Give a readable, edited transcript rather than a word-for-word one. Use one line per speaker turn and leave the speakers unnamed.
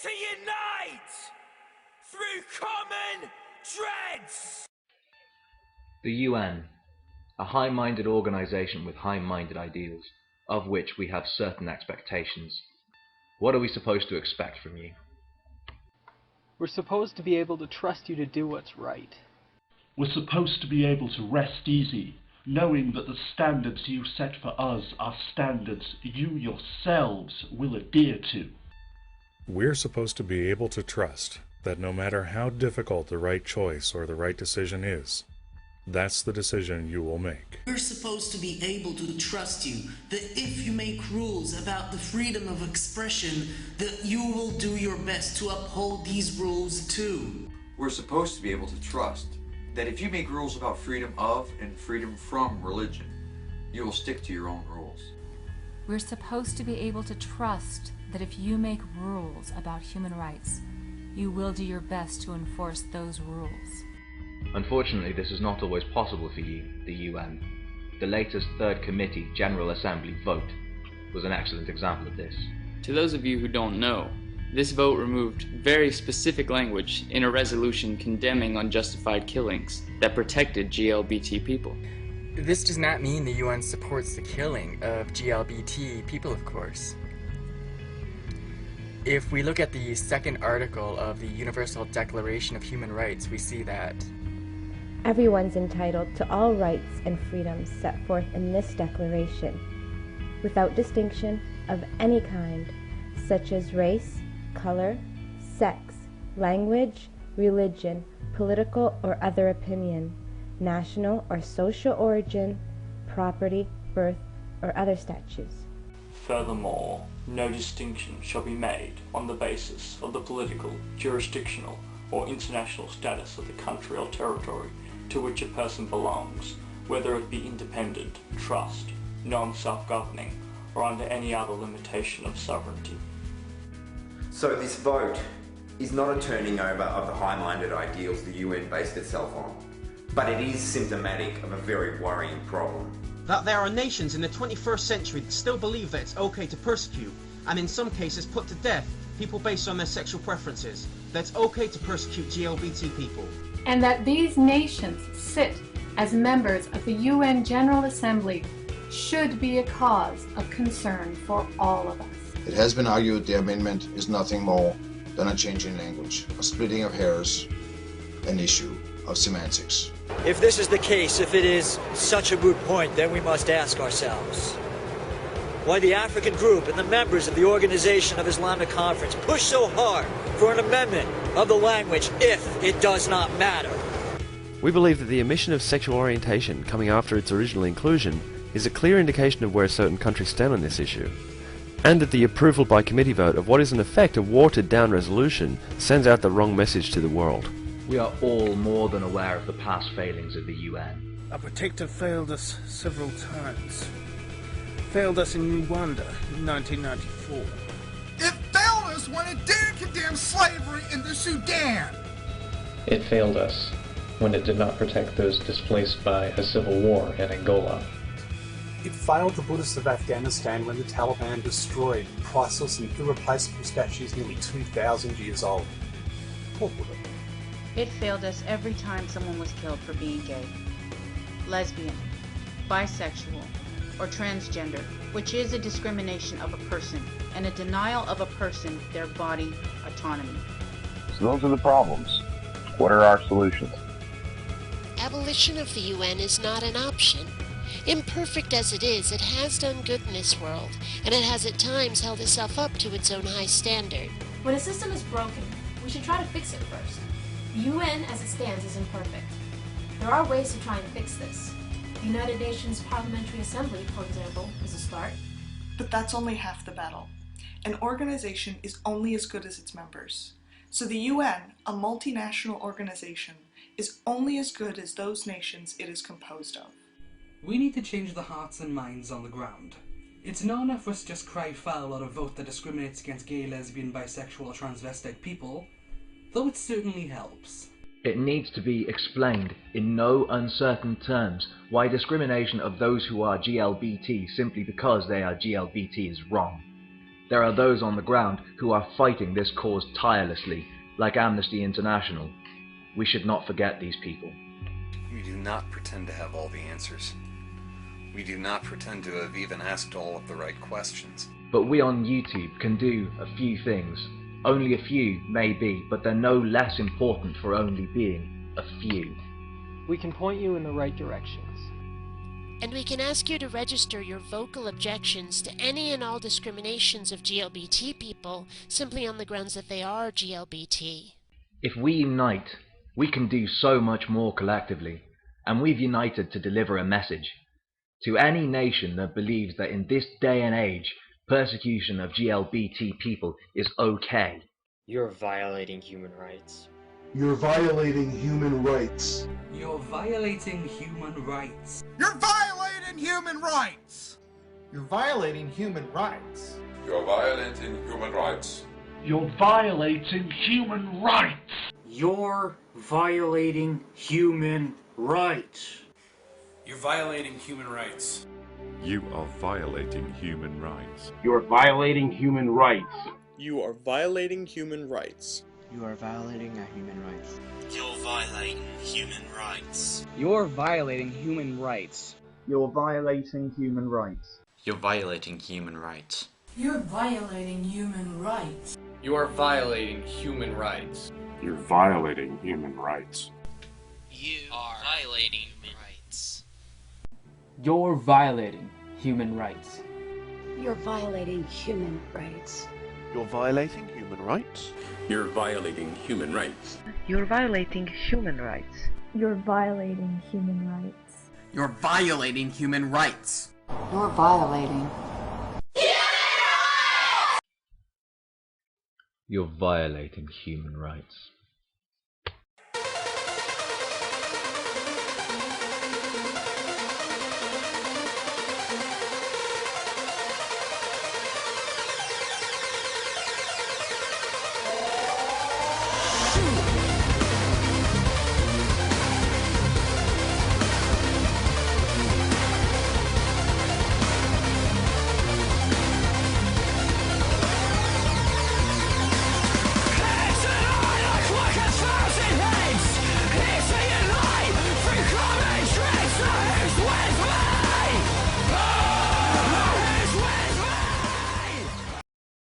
to unite through common dreads.
The UN, a high-minded organization with high-minded ideals, of which we have certain expectations. What are we supposed to expect from you?
We're supposed to be able to trust you to do what's right.
We're supposed to be able to rest easy, knowing that the standards you set for us are standards you yourselves will adhere to.
We're supposed to be able to trust that no matter how difficult the right choice or the right decision is, that's the decision you will make.
We're supposed to be able to trust you that if you make rules about the freedom of expression, that you will do your best to uphold these rules too.
We're supposed to be able to trust that if you make rules about freedom of and freedom from religion, you will stick to your own rules.
We're supposed to be able to trust that if you make rules about human rights, you will do your best to enforce those rules.
Unfortunately, this is not always possible for you, the UN. The latest Third Committee General Assembly vote was an excellent example of this.
To those of you who don't know, this vote removed very specific language in a resolution condemning unjustified killings that protected LGBT people.
This does not mean the UN supports the killing of LGBT people, of course. If we look at the second article of the Universal Declaration of Human Rights, we see that
everyone's entitled to all rights and freedoms set forth in this declaration, without distinction of any kind, such as race, color, sex, language, religion, political or other opinion, national or social origin, property, birth, or other statutes.
Furthermore, no distinction shall be made on the basis of the political, jurisdictional, or international status of the country or territory to which a person belongs, whether it be independent, trust, non-self-governing, or under any other limitation of sovereignty.
So this vote is not a turning over of the high-minded ideals the UN based itself on, but it is symptomatic of a very worrying problem.
That there are nations in the 21st century that still believe that it's okay to persecute, and in some cases put to death, people based on their sexual preferences, that it's okay to persecute LGBT people.
And that these nations sit as members of the UN General Assembly should be a cause of concern for all of us.
It has been argued the amendment is nothing more than a change in language, a splitting of hairs, an issue of semantics.
If this is the case, if it is such a moot point, then we must ask ourselves why the African group and the members of the Organization of Islamic Conference push so hard for an amendment of the language if it does not matter.
We believe that the omission of sexual orientation coming after its original inclusion is a clear indication of where certain countries stand on this issue, and that the approval by committee vote of what is in effect a watered-down resolution sends out the wrong message to the world.
We are all more than aware of the past failings of the UN.
Our protector failed us several times. Failed us in Rwanda in 1994.
It failed us when it didn't condemn slavery in the Sudan.
It failed us when it did not protect those displaced by a civil war in Angola.
It failed the Buddhists of Afghanistan when the Taliban destroyed priceless and irreplaceable statues nearly 2,000 years old. Poor Buddha.
It failed us every time someone was killed for being gay, lesbian, bisexual, or transgender, which is a discrimination of a person and a denial of a person their body autonomy.
So those are the problems. What are our solutions?
Abolition of the UN is not an option. Imperfect as it is, it has done good in this world, and it has at times held itself up to its own high standard.
When a system is broken, we should try to fix it first. The UN as it stands is imperfect. There are ways to try and fix this. The United Nations Parliamentary Assembly, for example, is a start.
But that's only half the battle. An organization is only as good as its members. So the UN, a multinational organization, is only as good as those nations it is composed of.
We need to change the hearts and minds on the ground. It's not enough for us to just cry foul or a vote that discriminates against gay, lesbian, bisexual, or transvestite people, though it certainly helps.
It needs to be explained in no uncertain terms why discrimination of those who are GLBT simply because they are GLBT is wrong. There are those on the ground who are fighting this cause tirelessly, like Amnesty International. We should not forget these people.
We do not pretend to have all the answers. We do not pretend to have even asked all of the right questions.
But we on YouTube can do a few things. Only a few, maybe, but they're no less important for only being a few.
We can point you in the right directions.
And we can ask you to register your vocal objections to any and all discriminations of GLBT people simply on the grounds that they are GLBT.
If we unite, we can do so much more collectively, and we've united to deliver a message to any nation that believes that in this day and age, persecution of GLBT people is okay.
You're violating human rights.
You're violating human rights.
You're violating human rights.
You're violating human rights.
You're violating human rights.
You're violating human rights.
You're violating human rights.
You're violating human rights.
You're violating human rights.
You are violating human rights.
You are violating human rights.
You are violating human rights.
You are violating our human rights.
You're violating human rights.
You're violating human rights.
You're violating human rights.
You're violating human rights.
You're violating human rights.
You are violating human rights.
You're violating human rights.
You are violating human rights.
You're violating human rights.
You're violating human rights.
You're violating human rights.
You're violating human rights.
You're violating human rights.
You're violating human rights.
You're violating human rights.
You're violating.
You're violating human rights.